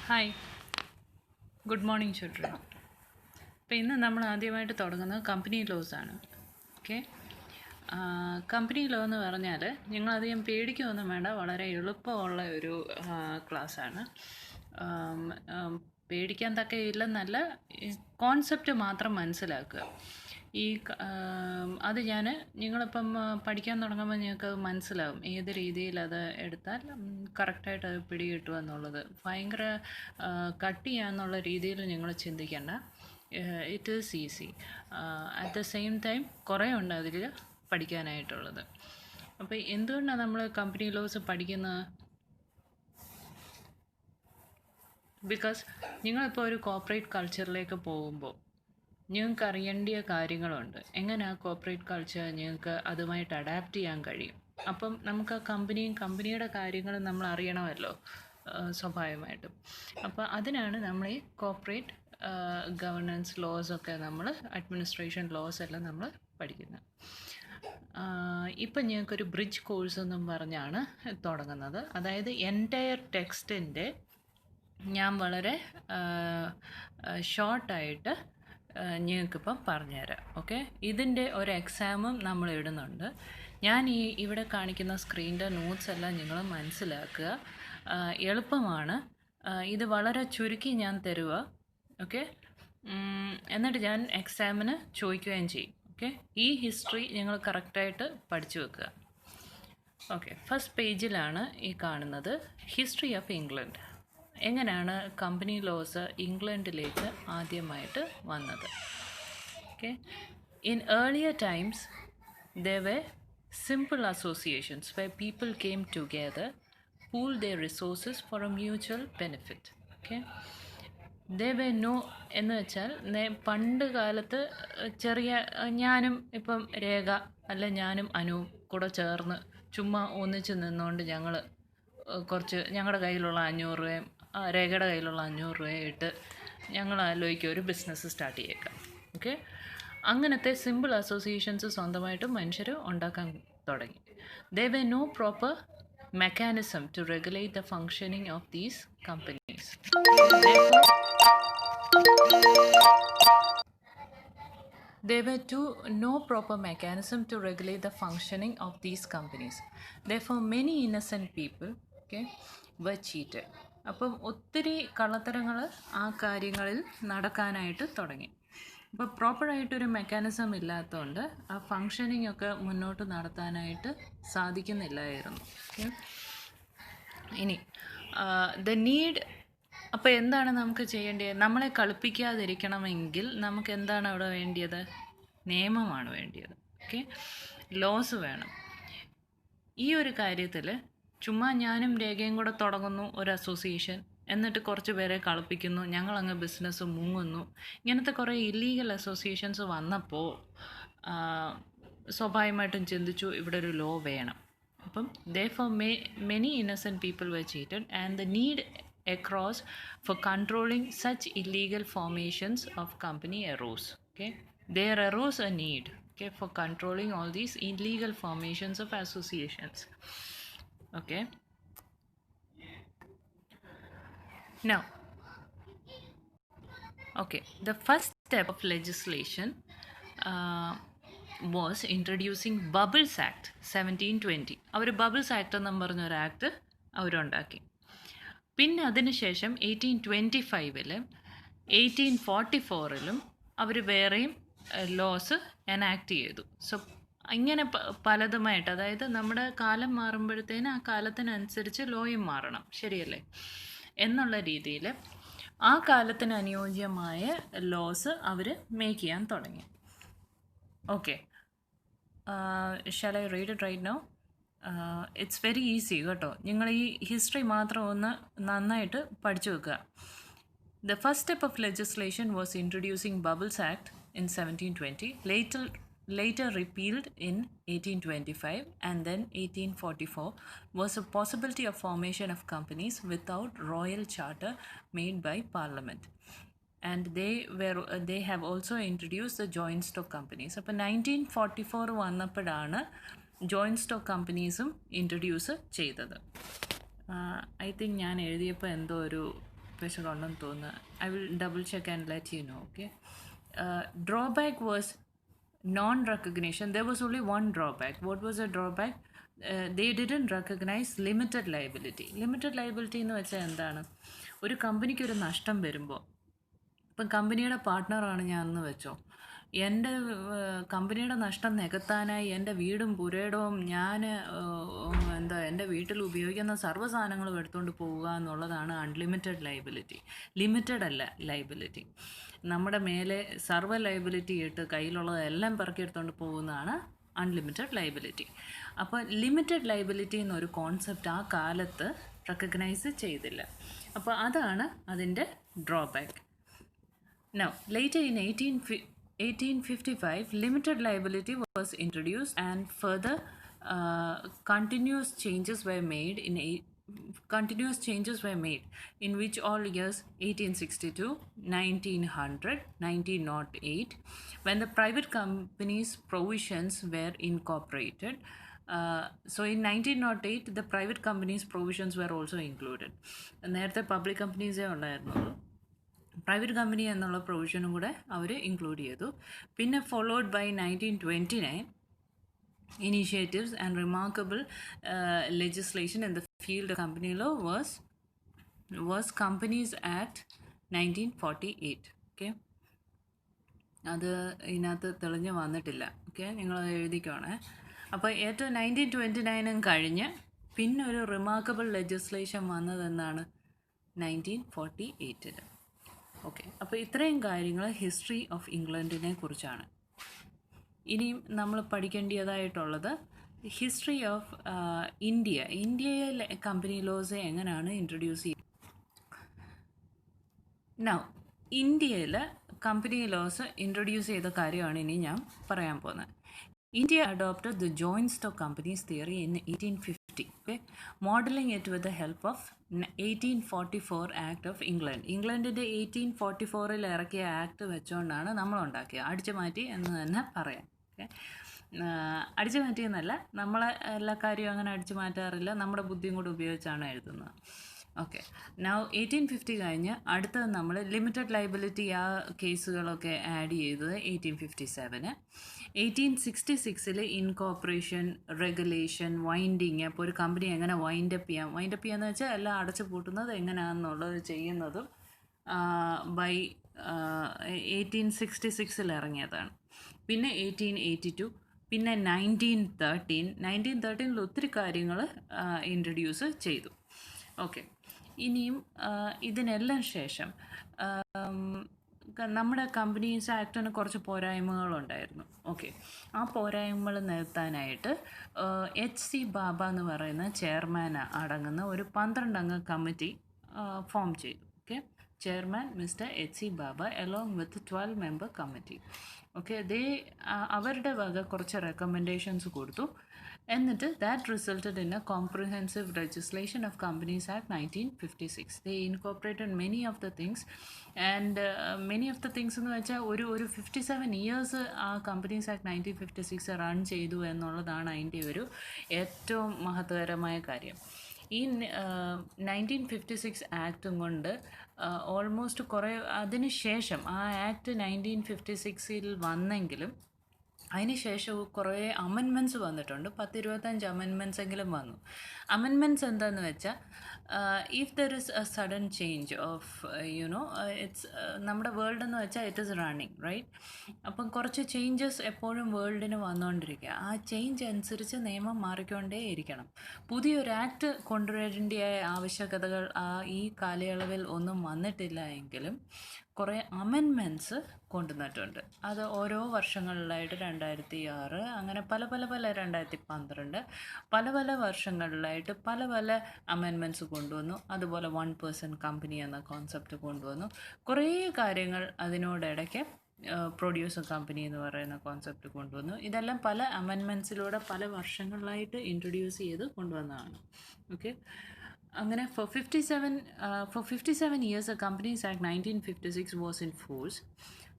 Hi, good morning children. അപ്പോൾ ഇന്ന് നമ്മൾ ആദ്യമായിട്ട് തുടങ്ങുന്നത് കമ്പനി ലോസ് ആണ്. ഓക്കെ, കമ്പനി ലോ എന്ന് പറഞ്ഞാൽ നിങ്ങളധികം പേടിക്കുകയൊന്നും വേണ്ട, വളരെ എളുപ്പമുള്ള ഒരു ക്ലാസ്സാണ്. പേടിക്കാൻ തക്കയില്ലെന്നല്ല, കോൺസെപ്റ്റ് മാത്രം മനസ്സിലാക്കുക. അത് നിങ്ങളിപ്പം പഠിക്കാൻ തുടങ്ങുമ്പോൾ നിങ്ങൾക്ക് മനസ്സിലാവും ഏത് രീതിയിൽ അത് എടുത്താൽ കറക്റ്റായിട്ട് അത് പിടികിട്ടുമെന്നുള്ളത്. ഭയങ്കര കട്ട് ചെയ്യാന്നുള്ള രീതിയിൽ നിങ്ങൾ ചിന്തിക്കേണ്ട. It is easy. At the same time കുറേ ഉണ്ട് അതിൽ പഠിക്കാനായിട്ടുള്ളത്. അപ്പോൾ എന്തുകൊണ്ടാണ് നമ്മൾ കമ്പനി ലോസ് പഠിക്കുന്നത്? ബിക്കോസ് നിങ്ങളിപ്പോൾ ഒരു കോർപ്പറേറ്റ് കൾച്ചറിലേക്ക് പോകുമ്പോൾ നിങ്ങൾക്ക് അറിയേണ്ട കാര്യങ്ങളുണ്ട്. എങ്ങനെ ആ കോർപ്പറേറ്റ് കൾച്ചർ നിങ്ങൾക്ക് അതുമായിട്ട് അഡാപ്റ്റ് ചെയ്യാൻ കഴിയും. അപ്പം നമുക്ക് ആ കമ്പനിയുടെ കാര്യങ്ങളും നമ്മൾ അറിയണമല്ലോ, സ്വാഭാവികമായിട്ടും. അപ്പോൾ അതിനാണ് നമ്മൾ ഈ കോർപ്പറേറ്റ് ഗവർണൻസ് ലോസൊക്കെ അഡ്മിനിസ്ട്രേഷൻ ലോസ് എല്ലാം നമ്മൾ പഠിക്കുന്നത്. ഇപ്പം ഞങ്ങൾക്കൊരു ബ്രിഡ്ജ് കോഴ്സ് എന്നും പറഞ്ഞാണ് തുടങ്ങുന്നത്. അതായത് എൻറ്റയർ ടെക്സ്റ്റിൻ്റെ ഞാൻ വളരെ ഷോർട്ടായിട്ട് നിങ്ങൾക്കിപ്പം പറഞ്ഞുതരാം. ഓക്കെ, ഇതിൻ്റെ ഒരു എക്സാമും നമ്മൾ ഇടുന്നുണ്ട്. ഞാൻ ഇവിടെ കാണിക്കുന്ന സ്ക്രീനിൻ്റെ നോട്ട്സ് എല്ലാം നിങ്ങൾ മനസ്സിലാക്കുക. എളുപ്പമാണ്. ഇത് വളരെ ചുരുക്കി ഞാൻ തരുക. ഓക്കെ, എന്നിട്ട് ഞാൻ എക്സാമിന് ചോദിക്കുകയും ചെയ്യും. ഓക്കെ, ഈ ഹിസ്റ്ററി നിങ്ങൾ കറക്റ്റായിട്ട് പഠിച്ചു വെക്കുക. ഓക്കെ, ഫസ്റ്റ് പേജിലാണ് ഈ കാണുന്നത് ഹിസ്റ്ററി ഓഫ് ഇംഗ്ലണ്ട്. എങ്ങനെയാണ് കമ്പനി ലോസ് ഇംഗ്ലണ്ടിലേക്ക് ആദ്യമായിട്ട് വന്നത്? Okay, in earlier times there were simple associations where people came together, pooled their resources for a mutual benefit. Okay, there were no എന്ന് വെച്ചാൽ പണ്ട് കാലത്ത് ഞാനും ഇപ്പം രേഖ അല്ല ഞാനും അനുവും കൂടെ ചേർന്ന് ചുമ്മാ ഒന്നിച്ച് നിന്നുകൊണ്ട് കുറച്ച് ഞങ്ങളുടെ കയ്യിലുള്ള 500 രൂപയും രേഖയുടെ കയ്യിലുള്ള 500 രൂപയും ഇട്ട് ഞങ്ങൾ ആലോചിക്കുക ഒരു ബിസിനസ് സ്റ്റാർട്ട് ചെയ്യേക്കാം. ഓക്കെ, അങ്ങനത്തെ സിമ്പിൾ അസോസിയേഷൻസ് സ്വന്തമായിട്ട് മനുഷ്യർ ഉണ്ടാക്കാൻ തുടങ്ങി. there were no proper mechanism to regulate the functioning of these companies. There were no proper mechanism to regulate the functioning of these companies. Therefore, many innocent people were cheated. അപ്പം ഒത്തിരി കള്ളത്തരങ്ങൾ ആ കാര്യങ്ങളിൽ നടക്കാനായിട്ട് തുടങ്ങി. അപ്പോൾ പ്രോപ്പറായിട്ടൊരു മെക്കാനിസം ഇല്ലാത്തതുകൊണ്ട് ആ ഫങ്ഷനിങ് ഒക്കെ മുന്നോട്ട് നടത്താനായിട്ട് സാധിക്കുന്നില്ലായിരുന്നു. ഇനി ദ നീഡ്. അപ്പോൾ എന്താണ് നമുക്ക് ചെയ്യേണ്ടത്? നമ്മളെ കളിപ്പിക്കാതിരിക്കണമെങ്കിൽ നമുക്ക് എന്താണ് അവിടെ വേണ്ടിയത്? നിയമമാണ് വേണ്ടിയത്. ഓക്കെ, ലോസ് വേണം. ഈ ഒരു കാര്യത്തിൽ ചുമ്മാ ഞാനും രേഖയും കൂടെ തുടങ്ങുന്നു ഒരു അസോസിയേഷൻ, എന്നിട്ട് കുറച്ച് പേരെ കളിപ്പിക്കുന്നു, ഞങ്ങളങ്ങ് ബിസിനസ് മുങ്ങുന്നു. ഇങ്ങനത്തെ കുറേ ഇല്ലീഗൽ അസോസിയേഷൻസ് വന്നപ്പോൾ സ്വാഭാവികമായിട്ടും ചിന്തിച്ചു ഇവിടെ ഒരു ലോ വേണം. അപ്പം therefore many innocent people were cheated and the need across for controlling such illegal formations of company arose. Okay, there arose a need for controlling all these illegal formations of associations. Okay, now the first step of legislation was introducing Bubbles Act 1720. Our bubbles act എന്നും പറഞ്ഞൊരു act അവരുണ്ടാക്കി. പിന്നെ അതിനുശേഷം 1825 1844 അവർ വേറെയും loss enact ചെയ്തു. So ഇങ്ങനെ പലതുമായിട്ട്, അതായത് നമ്മുടെ കാലം മാറുമ്പോഴത്തേന് ആ കാലത്തിനനുസരിച്ച് ലോയും മാറണം, ശരിയല്ലേ എന്നുള്ള രീതിയിൽ ആ കാലത്തിന് അനുയോജ്യമായ ലോസ് അവർ മേക്ക് ചെയ്യാൻ തുടങ്ങി. Okay, shall I read it right now? It's very easy കേട്ടോ. നിങ്ങൾ ഈ ഹിസ്റ്ററി മാത്രം ഒന്ന് നന്നായിട്ട് പഠിച്ചു വെക്കുക. The first step of legislation was introducing Bubbles Act in 1720, later repealed in 1825, and then 1844 was a possibility of formation of companies without royal charter made by Parliament. And they have also introduced the joint stock companies. അപ്പോൾ 1944 വന്നപ്പോഴാണ് joint stock കമ്പനീസും introduce ചെയ്തത്. I think ഞാൻ എഴുതിയപ്പോൾ എന്തോ ഒരു pressure ഉണ്ടെന്ന് തോന്നുന്നു. I will double check and let you know. Okay. Drawback was non-recognition. There was only one drawback. What was the drawback? They didn't recognize limited liability. Limited liability എന്ന് വെച്ചാൽ എന്താണ്? ഒരു കമ്പനിക്ക് ഒരു നഷ്ടം വരുമ്പോൾ, ഇപ്പം കമ്പനിയുടെ പാർട്ട്ണറാണ് ഞാൻ എന്ന് വെച്ചോ, എൻ്റെ കമ്പനിയുടെ നഷ്ടം നികത്താനായി എൻ്റെ വീടും പുരയിടവും ഞാൻ എൻ്റെ വീട്ടിൽ ഉപയോഗിക്കുന്ന സർവ്വ സാധനങ്ങളും എടുത്തുകൊണ്ട് പോവുക എന്നുള്ളതാണ് അൺലിമിറ്റഡ് ലൈബിലിറ്റി. ലിമിറ്റഡ് അല്ല ലൈബിലിറ്റി. നമ്മുടെ മേലെ സർവ്വ ലൈബിലിറ്റി ഇട്ട് കയ്യിലുള്ളതെല്ലാം പെറുക്കിയെടുത്തുകൊണ്ട് പോകുന്നതാണ് അൺലിമിറ്റഡ് ലൈബിലിറ്റി. അപ്പോൾ ലിമിറ്റഡ് ലൈബിലിറ്റി എന്നൊരു കോൺസെപ്റ്റ് ആ കാലത്ത് റെക്കഗ്നൈസ് ചെയ്തില്ല. അപ്പോൾ അതാണ് അതിൻ്റെ drawback. Now, later in 1855, limited liability was introduced, and further continuous changes were made in which all years 1862, 1900, 1908, when the private companies' provisions were incorporated. So in 1908, the private companies' provisions were also included. നേരത്തെ public കമ്പനീസേ ഉണ്ടായിരുന്നുള്ളൂ. Private company എന്നുള്ള പ്രൊവിഷനും കൂടെ അവർ include ചെയ്തു. പിന്നെ followed by 1929 initiatives and remarkable legislation in the field of company law was Companies Act 1948. Okay, അത് ഇതിനകത്ത് തെളിഞ്ഞ് വന്നിട്ടില്ല. ഓക്കെ, നിങ്ങളത് എഴുതിക്കോണേ. അപ്പോൾ ഏറ്റവും 1929 കഴിഞ്ഞ് പിന്നെ ഒരു റിമാർക്കബിൾ ലെജിസ്ലേഷൻ വന്നതെന്നാണ് 1948. ഓക്കെ, അപ്പോൾ ഇത്രയും കാര്യങ്ങൾ ഹിസ്റ്ററി ഓഫ് ഇംഗ്ലണ്ടിനെ കുറിച്ചാണ്. ഇനിയും നമ്മൾ പഠിക്കേണ്ടതായിട്ടുള്ളത് ഹിസ്റ്ററി ഓഫ് ഇന്ത്യയിലെ കമ്പനി ലോസ് എങ്ങനെയാണ് ഇൻട്രൊഡ്യൂസ് ചെയ്യുന്നത്. നൗ ഇന്ത്യയിൽ കമ്പനി ലോസ് ഇൻട്രൊഡ്യൂസ് ചെയ്ത കാര്യമാണ് ഇനി ഞാൻ പറയാൻ പോകുന്നത്. India adopted the joint stock companies theory in 1850, okay, modeling it with the help of 1844 Act of England. ഇംഗ്ലണ്ടിൻ്റെ 1844 ഇറക്കിയ ആക്ട് വെച്ചുകൊണ്ടാണ് നമ്മൾ ഉണ്ടാക്കിയത്. അടിച്ചു മാറ്റി എന്ന് തന്നെ പറയാം. ഓക്കെ, അടിച്ചു മാറ്റിയെന്നല്ല, നമ്മളെ എല്ലാ കാര്യവും അങ്ങനെ അടിച്ചു മാറ്റാറില്ല, നമ്മുടെ ബുദ്ധിയും കൂടി ഉപയോഗിച്ചാണ് എഴുതുന്നത്. ഓക്കെ, നൗ 1850 കഴിഞ്ഞ് അടുത്തത് നമ്മൾ ലിമിറ്റഡ് ലൈബിലിറ്റി ആ കേസുകളൊക്കെ ആഡ് ചെയ്തത് 1857. 1866 ഇൻകോർപ്പറേഷൻ, റെഗുലേഷൻ, വൈൻഡിങ്. അപ്പോൾ ഒരു കമ്പനി എങ്ങനെ വൈൻഡപ്പ് ചെയ്യാന്ന് വെച്ചാൽ എല്ലാം അടച്ചു പൂട്ടുന്നത് എങ്ങനെയാണെന്നുള്ളത് ചെയ്യുന്നതും ബൈ 1866 ഇറങ്ങിയതാണ്. പിന്നെ 1882, പിന്നെ 1913 ഒത്തിരി കാര്യങ്ങൾ ഇൻട്രൊഡ്യൂസ് ചെയ്തു. ഓക്കെ, ഇനിയും ഇതിനെല്ലാം ശേഷം നമ്മുടെ കമ്പനീസ് ആക്ടിന് കുറച്ച് പോരായ്മകളുണ്ടായിരുന്നു. ഓക്കെ, ആ പോരായ്മകൾ നികത്താനായിട്ട് HC ബാബ എന്ന് പറയുന്ന ചെയർമാൻ അടങ്ങുന്ന ഒരു 12 അംഗ കമ്മിറ്റി ഫോം ചെയ്തു. Okay, chairman mister HC Baba along with 12 member committee. Okay, അവരുടെ വക കുറച്ച് റെക്കമെൻഡേഷൻസ് കൊടുത്തു. എന്നിട്ട് that resulted in A comprehensive legislation of companies act 1956. They incorporated many of the things. And many of the things എന്ന് വെച്ചാൽ ഒരു 57 years ആ companies act 1956 run ചെയ്തു എന്നുള്ളതാണ് അതിൻ്റെ ഒരു ഏറ്റവും മഹത്വകരമായ കാര്യം. ഈ 1956 ആക്ടും കൊണ്ട് ഓൾമോസ്റ്റ് കുറേ അതിന് ശേഷം ആ ആക്ട് 1956 വന്നെങ്കിലും അതിന് ശേഷം കുറേ അമെൻമെൻറ്റ്സ് വന്നിട്ടുണ്ട്. 10-25 അമെൻമെൻറ്റ്സ് എങ്കിലും വന്നു. അമെൻമെൻറ്റ്സ് എന്താണെന്ന് വെച്ചാൽ if there is A sudden change of its നമ്മുടെ വേൾഡ് എന്ന് വെച്ചാൽ ഇറ്റ് ഇസ് റണ്ണിങ് റൈറ്റ്. അപ്പം കുറച്ച് ചേഞ്ചസ് എപ്പോഴും വേൾഡിന് വന്നുകൊണ്ടിരിക്കുക. ആ ചേഞ്ച് അനുസരിച്ച് നിയമം മാറിക്കൊണ്ടേ ഇരിക്കണം. പുതിയൊരു ആക്ട് കൊണ്ടുവരേണ്ട ആവശ്യകതകൾ ഈ കാലയളവിൽ ഒന്നും വന്നിട്ടില്ല എങ്കിലും കുറേ അമെൻമെൻറ്റ്സ് കൊണ്ടുവന്നിട്ടുണ്ട്. അത് ഓരോ വർഷങ്ങളിലായിട്ട് 2006 അങ്ങനെ പല 2012 പല വർഷങ്ങളിലായിട്ട് പല അമെൻമെൻറ്റ്സ് കൊണ്ടുവന്നു. അതുപോലെ 1% കമ്പനി എന്ന കോൺസെപ്റ്റ് കൊണ്ടുവന്നു. കുറേ കാര്യങ്ങൾ അതിനോടിടയ്ക്ക് പ്രൊഡ്യൂസർ കമ്പനി എന്ന് പറയുന്ന കോൺസെപ്റ്റ് കൊണ്ടുവന്നു. ഇതെല്ലാം പല അമെൻമെൻറ്റ്സിലൂടെ പല വർഷങ്ങളിലായിട്ട് ഇൻട്രൊഡ്യൂസ് ചെയ്ത് കൊണ്ടുവന്നതാണ്. ഓക്കെ, അങ്ങനെ for 57 years the Companies Act 1956 was in force.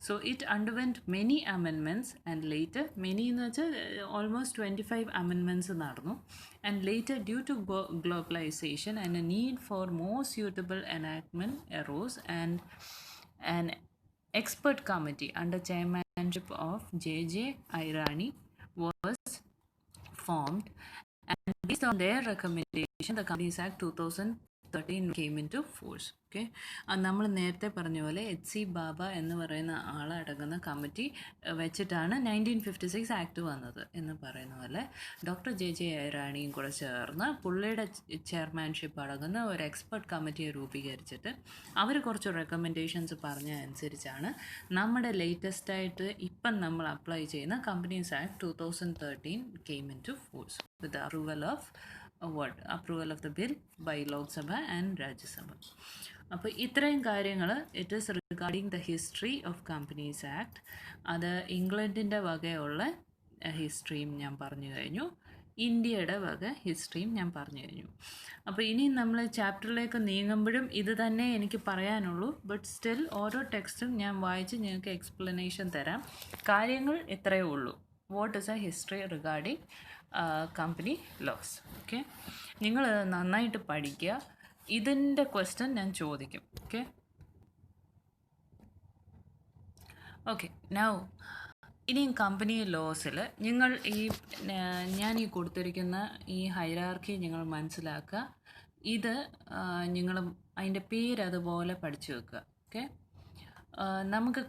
So it underwent many amendments and later, many എന്ന് വെച്ചാൽ almost 25 amendments നടന്നു. And later, due to globalization and a need for more suitable enactment arose, and an expert committee under chairmanship of J.J. Irani was formed, and based on their recommendation, the Companies Act 2013 came into force. Okay, നമ്മൾ നേരത്തെ പറഞ്ഞ പോലെ HC ബാബ എന്ന് പറയുന്ന ആളടങ്ങുന്ന committee വെച്ചിട്ടാണ് 1956 act വന്നത് എന്ന് പറയുന്ന പോലെ ഡോക്ടർ JJ ഐറാണിയും കൂടെ ചേർന്ന് പുള്ളിയുടെ ചെയർമാൻഷിപ്പ് അടങ്ങുന്ന ഒരു എക്സ്പെർട്ട് കമ്മിറ്റിയെ രൂപീകരിച്ചിട്ട് അവർ കുറച്ച് റെക്കമെൻഡേഷൻസ് പറഞ്ഞ അനുസരിച്ചാണ് നമ്മുടെ ലേറ്റസ്റ്റായിട്ട് ഇപ്പം നമ്മൾ അപ്ലൈ ചെയ്യുന്ന companies act 2013 came into force with the approval of the bill by Lok Sabha and Rajya Sabha. അപ്പോൾ ഇത്രയും കാര്യങ്ങൾ it is regarding the history of companies act. അത് ഇംഗ്ലണ്ടിൻ്റെ വകയുള്ള ഹിസ്റ്ററിയും ഞാൻ പറഞ്ഞു കഴിഞ്ഞു, ഇന്ത്യയുടെ വക ഹിസ്റ്ററിയും ഞാൻ പറഞ്ഞു കഴിഞ്ഞു. അപ്പോൾ ഇനി നമ്മൾ ചാപ്റ്ററിലേക്ക് നീങ്ങുമ്പോഴും ഇത് തന്നെ എനിക്ക് പറയാനുള്ളൂ. ബട്ട് സ്റ്റിൽ ഓരോ ടെക്സ്റ്റും ഞാൻ വായിച്ച് നിങ്ങൾക്ക് എക്സ്പ്ലനേഷൻ തരാം. കാര്യങ്ങൾ ഇത്രയേ ഉള്ളൂ. What is a history regarding company laws. Okay, നിങ്ങൾ നന്നായിട്ട് പഠിക്കുക. ഇതിൻ്റെ ക്വസ്റ്റ്യൻ ഞാൻ ചോദിക്കും. ഓക്കെ നൗ ഇനിയും കമ്പനി ലോസിൽ നിങ്ങൾ ഞാൻ ഈ കൊടുത്തിരിക്കുന്ന ഈ ഹൈറാർക്കി നിങ്ങൾ മനസ്സിലാക്കുക. ഇത് നിങ്ങൾ അതിൻ്റെ പേര് അതുപോലെ പഠിച്ചു വെക്കുക. ഓക്കെ, നമുക്ക്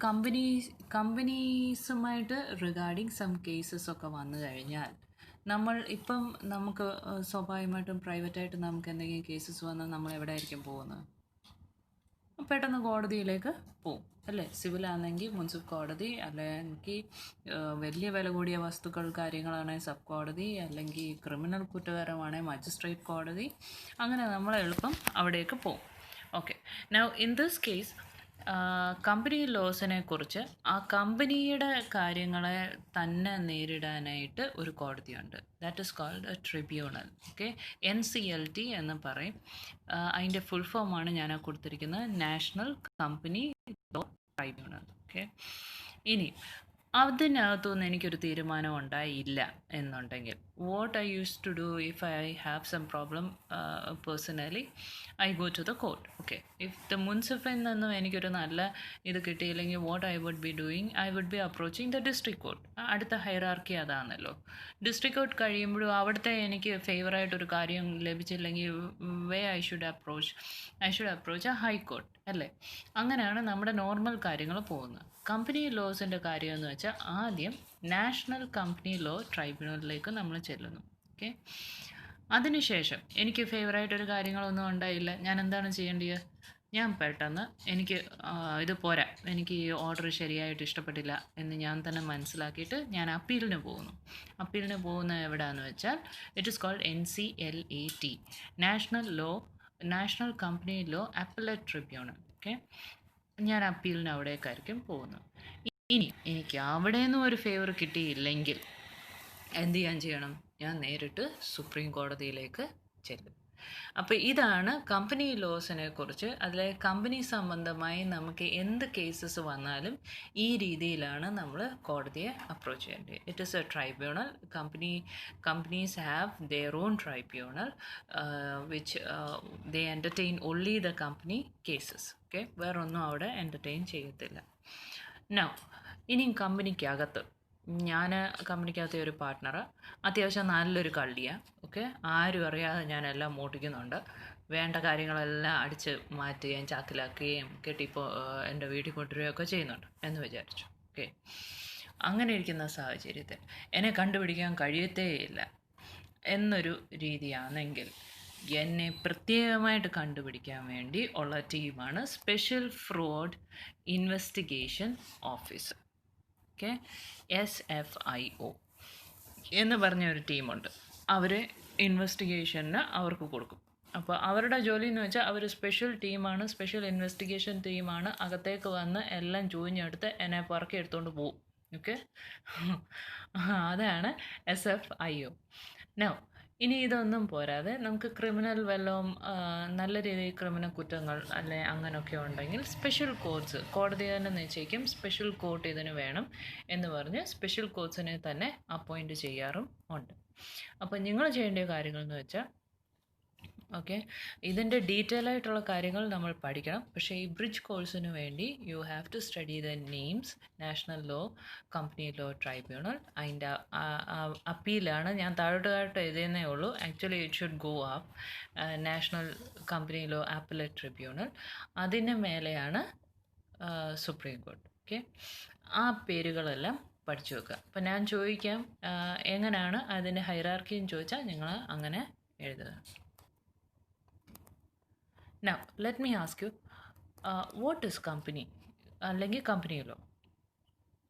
കമ്പനീസുമായിട്ട് റിഗാർഡിങ് സം കേസസ് ഒക്കെ വന്നു കഴിഞ്ഞാൽ നമുക്ക് സ്വാഭാവികമായിട്ടും പ്രൈവറ്റായിട്ട് നമുക്ക് എന്തെങ്കിലും കേസസ് വന്നാൽ നമ്മൾ എവിടെ ആയിരിക്കും പോകുന്നത്? പെട്ടെന്ന് കോടതിയിലേക്ക് പോവും അല്ലേ? സിവിലാണെങ്കിൽ മുനിസിപ്പൽ കോടതി, അല്ലെങ്കിൽ വലിയ വില കൂടിയ വസ്തുക്കൾ കാര്യങ്ങളാണെങ്കിൽ സബ് കോടതി, അല്ലെങ്കിൽ ക്രിമിനൽ കുറ്റകരമാണെങ്കിൽ മജിസ്ട്രേറ്റ് കോടതി. അങ്ങനെ നമ്മൾ എളുപ്പം അവിടേക്ക് പോവും. Okay, now in this case company ലോസിനെ കുറിച്ച് ആ കമ്പനിയുടെ കാര്യങ്ങളെ തന്നെ നേരിടാനായിട്ട് ഒരു കോടതിയുണ്ട്. That is called a tribunal. Okay, NCLT എന്ന് പറയും. അതിൻ്റെ ഫുൾ ഫോമാണ് ഞാൻ കൊടുത്തിരിക്കുന്നത്, national company law tribunal. Okay, ഇനി അതിനകത്തുനിന്ന് എനിക്കൊരു തീരുമാനം ഉണ്ടായില്ല എന്നുണ്ടെങ്കിൽ what I use to do if I have some problem personally, I go to the court. Okay, if the മുനിസിപ്പലിൽ നിന്നും എനിക്കൊരു നല്ല ഇത് കിട്ടിയില്ലെങ്കിൽ what I would be doing, I would be approaching the district court. അടുത്ത hierarchy അതാണല്ലോ. District court കഴിയുമ്പോഴും അവിടുത്തെ എനിക്ക് ഫേവറായിട്ടൊരു കാര്യം ലഭിച്ചില്ലെങ്കിൽ I should approach a high court അല്ലേ? അങ്ങനെയാണ് നമ്മുടെ നോർമൽ കാര്യങ്ങൾ പോകുന്നത്. കമ്പനി ലോസിൻ്റെ കാര്യമെന്ന് വെച്ചാൽ ആദ്യം നാഷണൽ കമ്പനി ലോ ട്രൈബ്യൂണലിലേക്ക് നമ്മൾ ചെല്ലുന്നു. ഓക്കെ, അതിനുശേഷം എനിക്ക് ഫേവറായിട്ടൊരു കാര്യങ്ങളൊന്നും ഉണ്ടായില്ല, ഞാൻ എന്താണ് ചെയ്യേണ്ടത്? ഞാൻ പെട്ടെന്ന് എനിക്ക് ഇത് പോരാ, എനിക്ക് ഈ ഓർഡർ ശരിയായിട്ട് ഇഷ്ടപ്പെട്ടില്ല എന്ന് ഞാൻ തന്നെ മനസ്സിലാക്കിയിട്ട് ഞാൻ അപ്പീലിന് പോകുന്നു. അപ്പീലിന് പോകുന്ന എവിടെയാണെന്ന് വെച്ചാൽ it is called NCLAT, national company law appellate tribunal. Okay, ഞാൻ അപ്പീലിന് അവിടേക്കായിരിക്കും പോകുന്നത്. ഇനി എനിക്ക് അവിടെ നിന്നും ഒരു ഫേവർ കിട്ടിയില്ലെങ്കിൽ എന്ത് ചെയ്യണം? ഞാൻ നേരിട്ട് സുപ്രീം കോടതിയിലേക്ക് ചെല്ലും. അപ്പോൾ ഇതാണ് കമ്പനി ലോസിനെ കുറിച്ച്. അതിലെ കമ്പനി സംബന്ധമായി നമുക്ക് എന്ത് കേസസ് വന്നാലും ഈ രീതിയിലാണ് നമ്മൾ കോടതിയെ അപ്രോച്ച് ചെയ്യേണ്ടത്. It is A tribunal. Companies have their own tribunal which they entertain only the company cases. Okay, വേറൊന്നും അവിടെ എൻ്റർടൈൻ ചെയ്യത്തില്ല. നൗ ഇനിയും കമ്പനിക്കകത്ത് ഞാൻ കമ്പനിക്കകത്തെ ഒരു പാർട്ട്ണർ, അത്യാവശ്യം നല്ലൊരു കള്ളിയാണ്. ഓക്കെ, ആരും അറിയാതെ ഞാനെല്ലാം മോട്ടിക്കുന്നുണ്ട്. വേണ്ട കാര്യങ്ങളെല്ലാം അടിച്ച് മാറ്റുകയും ചാക്കിലാക്കുകയും കെട്ടിപ്പോൾ എൻ്റെ വീട്ടിൽ കൊണ്ടുവരികയൊക്കെ ചെയ്യുന്നുണ്ട് എന്ന് വിചാരിച്ചു. ഓക്കെ, അങ്ങനെ ഇരിക്കുന്ന സാഹചര്യത്തിൽ എന്നെ കണ്ടുപിടിക്കാൻ കഴിയത്തേയില്ല എന്നൊരു രീതിയാണെങ്കിൽ എന്നെ പ്രത്യേകമായിട്ട് കണ്ടുപിടിക്കാൻ വേണ്ടി ഉള്ള ടീമാണ് special fraud investigation officer. Okay, SFIO എന്ന് പറഞ്ഞ ഒരു ടീമുണ്ട്. അവർ ഇൻവെസ്റ്റിഗേഷന് അവർക്ക് കൊടുക്കും. അപ്പോൾ അവരുടെ ജോലി എന്ന് വെച്ചാൽ അവർ സ്പെഷ്യൽ ടീമാണ്, സ്പെഷ്യൽ ഇൻവെസ്റ്റിഗേഷൻ ടീമാണ്. അകത്തേക്ക് വന്ന് എല്ലാം ചൂഞ്ഞെടുത്ത് എന്നെ പറക്കി എടുത്തുകൊണ്ട് പോകും. ഓക്കെ, അതാണ് SFIO. നൗ ഇനി ഇതൊന്നും പോരാതെ നമുക്ക് ക്രിമിനൽ വല്ലതും നല്ല രീതിയിൽ ക്രിമിനൽ കുറ്റങ്ങൾ അല്ലെ അങ്ങനെയൊക്കെ ഉണ്ടെങ്കിൽ സ്പെഷ്യൽ കോർട്സ് കോടതി തന്നെ നിശ്ചയിക്കും സ്പെഷ്യൽ കോർട്ട് ഇതിന് വേണം എന്ന് പറഞ്ഞ് സ്പെഷ്യൽ കോർട്സിനെ തന്നെ അപ്പോയിൻറ്റ് ചെയ്യാറും ഉണ്ട്. അപ്പോൾ നിങ്ങൾ ചെയ്യേണ്ട കാര്യങ്ങൾ എന്ന് വെച്ചാൽ ഓക്കെ ഇതിൻ്റെ ഡീറ്റെയിൽ ആയിട്ടുള്ള കാര്യങ്ങൾ നമ്മൾ പഠിക്കണം. പക്ഷേ ഈ ബ്രിഡ്ജ് കോഴ്സിന് വേണ്ടി you have to study the names national law, company law tribunal. അതിൻ്റെ അപ്പീലാണ് ഞാൻ താഴോട്ട് എഴുതുന്നേ ഉള്ളൂ. Actually it should go up national company law appellate tribunal. അതിന് മേലെയാണ് സുപ്രീം കോർട്ട്. ഓക്കെ ആ പേരുകളെല്ലാം പഠിച്ചു വെക്കുക. അപ്പം ഞാൻ ചോദിക്കാം എങ്ങനെയാണ് അതിൻ്റെ ഹൈറാർക്കിന്ന് ചോദിച്ചാൽ നിങ്ങൾ അങ്ങനെ എഴുതുക. Now, let me ask you, what is company? അല്ലെങ്കിൽ company law.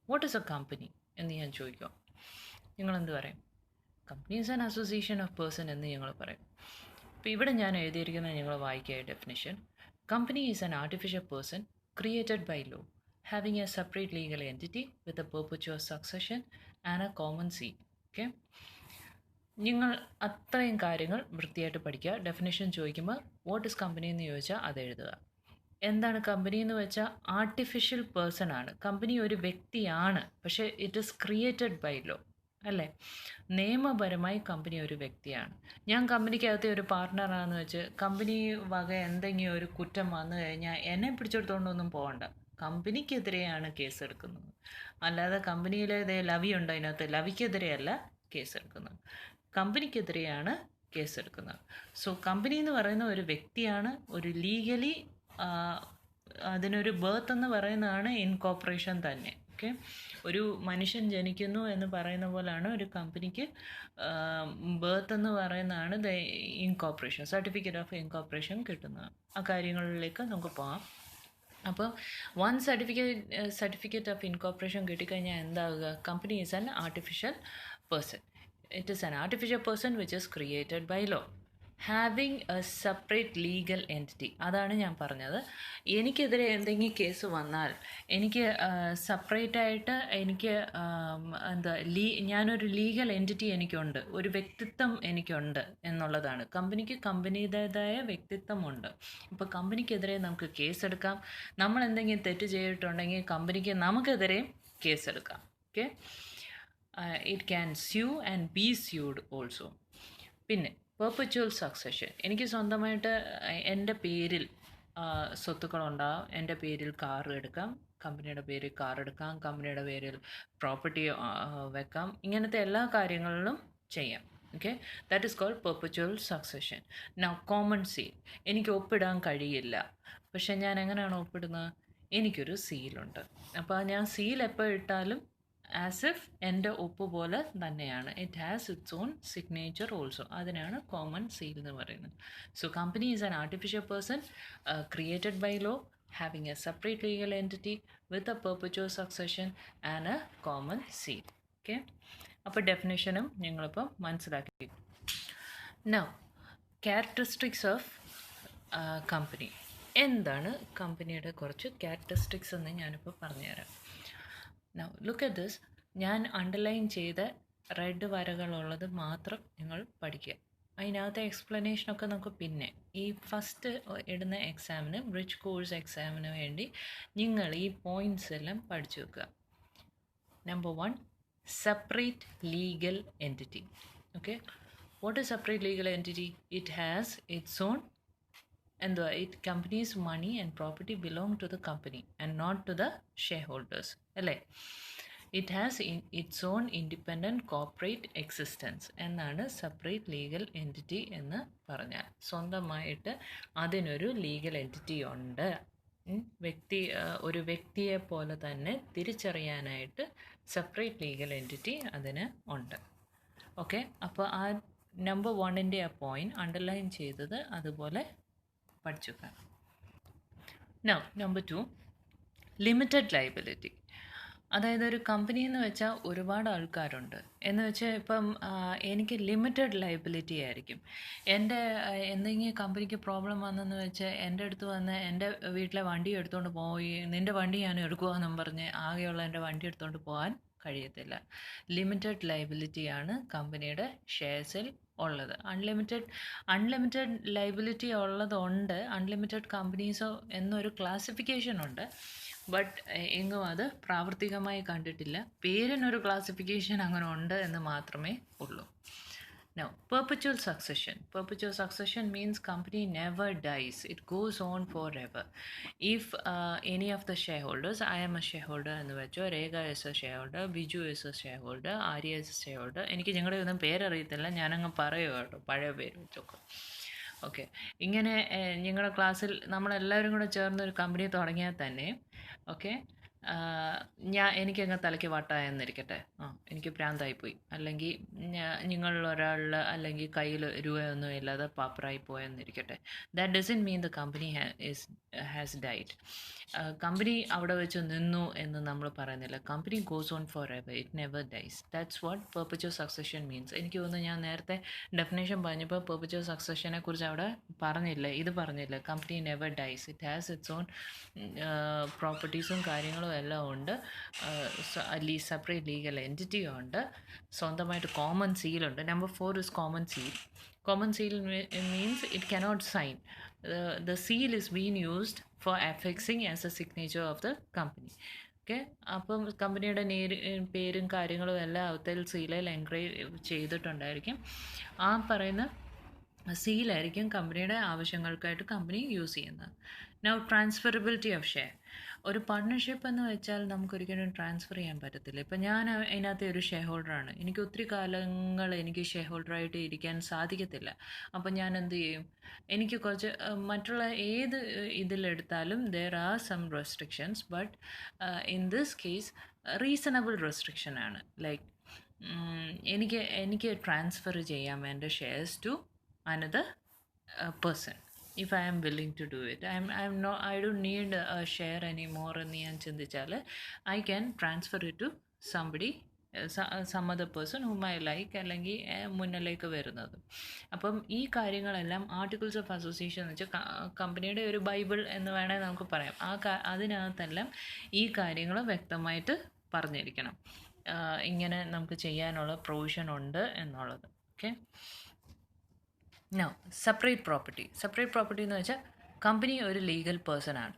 What is a company എന്ന് ഞാൻ ചോദിക്കുക. നിങ്ങളെന്ത് പറയും? Company is an association of person എന്ന് ഞങ്ങൾ പറയും. അപ്പോൾ ഇവിടെ ഞാൻ എഴുതിയിരിക്കുന്നത് നിങ്ങൾ വായിക്കുക definition. Company is an artificial person created by law having a separate legal entity with a perpetual succession and a common seat. Okay നിങ്ങൾ അത്രയും കാര്യങ്ങൾ വൃത്തിയായിട്ട് പഠിക്കുക. ഡെഫിനേഷൻ ചോദിക്കുമ്പോൾ വാട്ട് ഇസ് കമ്പനി എന്ന് ചോദിച്ചാൽ അത് എഴുതുക. എന്താണ് കമ്പനി എന്ന് വെച്ചാൽ ആർട്ടിഫിഷ്യൽ പേഴ്സൺ ആണ്. കമ്പനി ഒരു വ്യക്തിയാണ്, പക്ഷേ it is created by law അല്ലേ. നിയമപരമായി കമ്പനി ഒരു വ്യക്തിയാണ്. ഞാൻ കമ്പനിക്കകത്തെ ഒരു പാർട്ട്ണറാണെന്ന് വെച്ച് കമ്പനി വക എന്തെങ്കിലും ഒരു കുറ്റം വന്നു കഴിഞ്ഞാൽ എന്നെ പിടിച്ചെടുത്തുകൊണ്ടൊന്നും പോകണ്ട. കമ്പനിക്കെതിരെയാണ് കേസ് എടുക്കുന്നത്. അല്ലാതെ കമ്പനിയിലെ ലവി ഉണ്ട്, അതിനകത്ത് ലവിക്കെതിരെയല്ല കേസ് എടുക്കുന്നത്, കമ്പനിക്കെതിരെയാണ് കേസെടുക്കുന്നത്. സോ കമ്പനി എന്ന് പറയുന്ന ഒരു വ്യക്തിയാണ്. ഒരു ലീഗലി അതിനൊരു ബർത്ത് എന്ന് പറയുന്നതാണ് ഇൻകോർപ്പറേഷൻ തന്നെ. ഓക്കെ ഒരു മനുഷ്യൻ ജനിക്കുന്നു എന്ന് പറയുന്ന പോലെയാണ് ഒരു കമ്പനിക്ക് ബർത്ത് എന്ന് പറയുന്നതാണ് the incorporation, certificate of incorporation കിട്ടുന്നത്. ആ കാര്യങ്ങളിലേക്ക് നമുക്ക് പോകാം. അപ്പോൾ വൺ സർട്ടിഫിക്കറ്റ് ഓഫ് ഇൻകോർപ്പറേഷൻ കിട്ടിക്കഴിഞ്ഞാൽ എന്താവുക? Company is an artificial person. It is an artificial person which is created by law having a separate legal entity. അതാണ് ഞാൻ പറഞ്ഞത്. എനിക്കെതിരെ എന്തെങ്കിലും കേസ് വന്നാൽ എനിക്ക് സെപ്പറേറ്റായിട്ട് എനിക്ക് ഞാനൊരു ലീഗൽ എൻറ്റിറ്റി എനിക്കുണ്ട്, ഒരു വ്യക്തിത്വം എനിക്കുണ്ട് എന്നുള്ളതാണ്. കമ്പനിക്ക് കമ്പനിയുടേതായ വ്യക്തിത്വമുണ്ട്. ഇപ്പോൾ കമ്പനിക്കെതിരെ നമുക്ക് കേസെടുക്കാം. നമ്മൾ എന്തെങ്കിലും തെറ്റ് ചെയ്തിട്ടുണ്ടെങ്കിൽ കമ്പനിക്ക് നമുക്കെതിരെയും കേസെടുക്കാം. Okay it can sue and be sued also. പിന്നെ പെർപെച്വൽ സക്സഷൻ. എനിക്ക് സ്വന്തമായിട്ട് എൻ്റെ പേരിൽ സ്വത്തുക്കളുണ്ടാകും. എൻ്റെ പേരിൽ കാർ എടുക്കാം, കമ്പനിയുടെ പേരിൽ കാർ എടുക്കാം, കമ്പനിയുടെ പേരിൽ പ്രോപ്പർട്ടി വെക്കാം. ഇങ്ങനത്തെ എല്ലാ കാര്യങ്ങളിലും ചെയ്യാം. Okay that is called perpetual succession. Now common seal. എനിക്ക് ഒപ്പിടാൻ കഴിയില്ല, പക്ഷേ ഞാൻ എങ്ങനെയാണ് ഒപ്പിടുന്നത്? എനിക്കൊരു സീലുണ്ട്. അപ്പോൾ ഞാൻ സീൽ എപ്പോൾ ഇട്ടാലും ആസ് ഇഫ് എൻ്റെ ഒപ്പ് പോലെ തന്നെയാണ്. It has its own signature also. അതിനാണ് കോമൺ സീൽ എന്ന് പറയുന്നത്. So company is an artificial person created by law having a separate legal entity with a perpetual succession and a common seal. Okay അപ്പോൾ ഡെഫിനേഷനും നിങ്ങളിപ്പോൾ മനസ്സിലാക്കി. Now characteristics of company. എന്താണ് കമ്പനിയുടെ കുറച്ച് ക്യാരക്ടറിസ്റ്റിക്സ് എന്ന് ഞാനിപ്പോൾ പറഞ്ഞുതരാം. Now look at this. ഞാൻ അണ്ടർലൈൻ ചെയ്ത റെഡ് വരകളുള്ളത് മാത്രം നിങ്ങൾ പഠിക്കുക. അതിനകത്തെ എക്സ്പ്ലനേഷനൊക്കെ നമുക്ക് പിന്നെ ഈ ഫസ്റ്റ് ഇടുന്ന എക്സാമിന് ബ്രിഡ്ജ് കോഴ്സ് എക്സാമിന് വേണ്ടി നിങ്ങൾ ഈ പോയിൻറ്റ്സ് എല്ലാം പഠിച്ചു വെക്കുക. Number 1 separate legal entity. Okay what is separate legal entity? It has its own എന്തുവാ it company's money and property belong to the company and not to the shareholders അല്ലേ. It has its own independent corporate existence എന്നാണ് separate legal entity എന്ന് പറഞ്ഞാൽ. സ്വന്തമായിട്ട് അതിനൊരു legal entity ഉണ്ട്. ഒരു വ്യക്തിയെ പോലെ തന്നെ തിരിച്ചറിയാനായിട്ട് സെപ്പറേറ്റ് ലീഗൽ എൻറ്റിറ്റി അതിന് ഉണ്ട്. ഓക്കെ അപ്പോൾ ആ നമ്പർ 1ൻ്റെ ആ പോയിൻറ്റ് അണ്ടർലൈൻ ചെയ്തത് അതുപോലെ പഠിച്ചു. Now number 2 limited liability. അതായത് ഒരു കമ്പനി എന്ന് വെച്ചാൽ ഒരുപാട് ആൾക്കാരുണ്ട് എന്ന് വെച്ചാൽ ഇപ്പം എനിക്ക് ലിമിറ്റഡ് ലയബിലിറ്റി ആയിരിക്കും. എൻ്റെ എന്തെങ്കിലും കമ്പനിക്ക് പ്രോബ്ലം വന്നെന്ന് വെച്ചാൽ എൻ്റെ അടുത്ത് വന്ന് എൻ്റെ വീട്ടിലെ വണ്ടി എടുത്തുകൊണ്ട് പോയി നിൻ്റെ വണ്ടി ഞാൻ എടുക്കുമെന്നും പറഞ്ഞ് ആകെയുള്ള എൻ്റെ വണ്ടി എടുത്തുകൊണ്ട് പോകാൻ കഴിയത്തില്ല. ലിമിറ്റഡ് ലയബിലിറ്റിയാണ് കമ്പനിയുടെ ഷെയർസിൽ ഉള്ളത്. അൺലിമിറ്റഡ് ലയബിലിറ്റി ഉള്ളതുണ്ട്, അൺലിമിറ്റഡ് കമ്പനീസോ എന്നൊരു ക്ലാസിഫിക്കേഷൻ ഉണ്ട്. ബട്ട് എങ്ങും അത് പ്രാവർത്തികമായി കണ്ടിട്ടില്ല. പേരിനൊരു ക്ലാസിഫിക്കേഷൻ അങ്ങനെ ഉണ്ട് എന്ന് മാത്രമേ ഉള്ളൂ. Now, perpetual succession. Perpetual succession means company never dies. It goes on forever. If any of the shareholders, I am a shareholder എന്ന് വെച്ചോ, രേഖ is a shareholder, Biju is a shareholder, Arya is a shareholder. എനിക്ക് ഞങ്ങളുടെ ഒന്നും പേരറിയത്തില്ല, ഞാനങ്ങ് പറയുക കേട്ടോ, പഴയ പേര് വെച്ചോക്കെ. ഓക്കെ, ഇങ്ങനെ നിങ്ങളുടെ ക്ലാസ്സിൽ നമ്മളെല്ലാവരും കൂടെ ചേർന്ന് ഒരു കമ്പനി തുടങ്ങിയാൽ തന്നെ, ഓക്കെ, എനിക്കങ്ങ് തലയ്ക്ക് വട്ടായെന്നിരിക്കട്ടെ, എനിക്ക് ഭ്രാന്തായിപ്പോയി, അല്ലെങ്കിൽ നിങ്ങളിലൊരാളിൽ അല്ലെങ്കിൽ കയ്യിൽ രൂപയൊന്നും ഇല്ലാതെ പാപ്പറായി പോയെന്നിരിക്കട്ടെ, that doesn't mean the company has died. Company അവിടെ വെച്ച് നിന്നു എന്ന് നമ്മൾ പറയുന്നില്ല. Company goes on forever, it never dies. That's what perpetual succession means. എനിക്ക് തോന്നുന്നു ഞാൻ നേരത്തെ ഡെഫിനേഷൻ പറഞ്ഞപ്പോൾ പെർപച്വൽ സക്സഷനെ കുറിച്ച് അവിടെ പറഞ്ഞില്ല. Company never dies, it has its own പ്രോപ്പർട്ടീസും കാര്യങ്ങളും എല്ലാം ഉണ്ട്, സെപ്പറേറ്റ് ലീഗൽ എൻറ്റിറ്റിയും ഉണ്ട്, സ്വന്തമായിട്ട് കോമൺ സീലുണ്ട്. Number 4 is common seal. Common seal means it cannot sign. The seal is being used for affixing as a signature of the company. Okay, അപ്പം കമ്പനിയുടെ പേരും കാര്യങ്ങളും എല്ലാം അവത്തിൽ സീലിൽ എൻഗ്രേവ് ചെയ്തിട്ടുണ്ടായിരിക്കും. ആ പറയുന്ന സീലായിരിക്കും കമ്പനിയുടെ ആവശ്യങ്ങൾക്കായിട്ട് കമ്പനി യൂസ് ചെയ്യുന്നത്. Now transferability of share. ഒരു പാർട്ട്ണർഷിപ്പ് എന്ന് വെച്ചാൽ നമുക്കൊരിക്കലും ട്രാൻസ്ഫർ ചെയ്യാൻ പറ്റത്തില്ല. ഇപ്പം ഞാൻ അതിനകത്തെ ഒരു ഷെയർ ഹോൾഡറാണ്, എനിക്ക് ഒത്തിരി കാലങ്ങൾ എനിക്ക് ഷെയർ ഹോൾഡറായിട്ട് ഇരിക്കാൻ സാധിക്കത്തില്ല. അപ്പം ഞാൻ എന്ത് ചെയ്യും? എനിക്ക് കുറച്ച് മറ്റുള്ള ഏത് ഇതിലെടുത്താലും there are some restrictions, but in this case reasonable restriction ആണ്. ലൈക്ക് എനിക്ക് ട്രാൻസ്ഫർ ചെയ്യാം എൻ്റെ shares to another person if I am willing to do it. I don't need a share anymore എന്ന് ഞാൻ ചിന്തിച്ചാൽ I can transfer it to somebody, some other person whom I like, അല്ലെങ്കിൽ മുന്നിലേക്ക് വരുന്നത്. അപ്പം ഈ കാര്യങ്ങളെല്ലാം ആർട്ടിക്കിൾസ് ഓഫ് അസോസിയേഷൻ എന്ന് വെച്ചാൽ കമ്പനിയുടെ ഒരു ബൈബിൾ എന്ന് വേണേൽ നമുക്ക് പറയാം. അതിനകത്തെല്ലാം ഈ കാര്യങ്ങൾ വ്യക്തമായിട്ട് പറഞ്ഞിരിക്കണം. ഇങ്ങനെ നമുക്ക് ചെയ്യാനുള്ള പ്രൊവിഷൻ ഉണ്ട് എന്നുള്ളത്. ഓക്കെ, നോ സെപ്പറേറ്റ് പ്രോപ്പർട്ടി എന്ന് വെച്ചാൽ കമ്പനി ഒരു ലീഗൽ പേഴ്സൺ ആണ്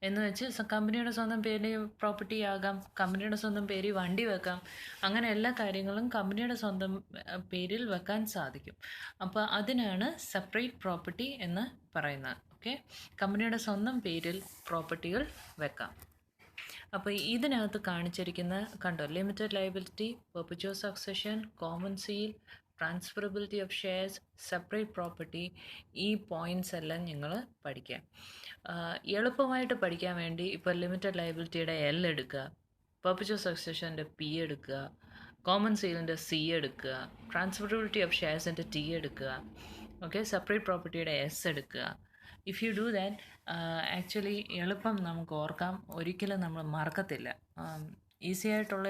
എന്ന് വെച്ച് കമ്പനിയുടെ സ്വന്തം പേരിൽ പ്രോപ്പർട്ടി ആകാം, കമ്പനിയുടെ സ്വന്തം പേരിൽ വണ്ടി വെക്കാം, അങ്ങനെ എല്ലാ കാര്യങ്ങളും കമ്പനിയുടെ സ്വന്തം പേരിൽ വെക്കാൻ സാധിക്കും. അപ്പോൾ അതിനാണ് സെപ്പറേറ്റ് പ്രോപ്പർട്ടി എന്ന് പറയുന്നത്. ഓക്കെ, കമ്പനിയുടെ സ്വന്തം പേരിൽ പ്രോപ്പർട്ടികൾ വെക്കാം. അപ്പോൾ ഇതിനകത്ത് കാണിച്ചിരിക്കുന്ന കണ്ടോ, limited liability, perpetual succession, common seal, transferability of shares, separate property, ഈ പോയിൻറ്റ്സ് എല്ലാം നിങ്ങൾ പഠിക്കുക. എളുപ്പമായിട്ട് പഠിക്കാൻ വേണ്ടി ഇപ്പോൾ ലിമിറ്റഡ് ലയബിലിറ്റിയുടെ L എടുക്കുക, പെർപച്വൽ സക്സഷൻ്റെ P എടുക്കുക, കോമൺ സീലിൻ്റെ C എടുക്കുക, ട്രാൻസ്ഫറബിലിറ്റി ഓഫ് ഷെയർസിൻ്റെ T എടുക്കുക, ഓക്കെ, സെപ്പറേറ്റ് പ്രോപ്പർട്ടിയുടെ S എടുക്കുക. If you do that, actually എളുപ്പം നമുക്ക് ഓർക്കാം, ഒരിക്കലും നമ്മൾ മറക്കത്തില്ല. ഈസി ആയിട്ടുള്ള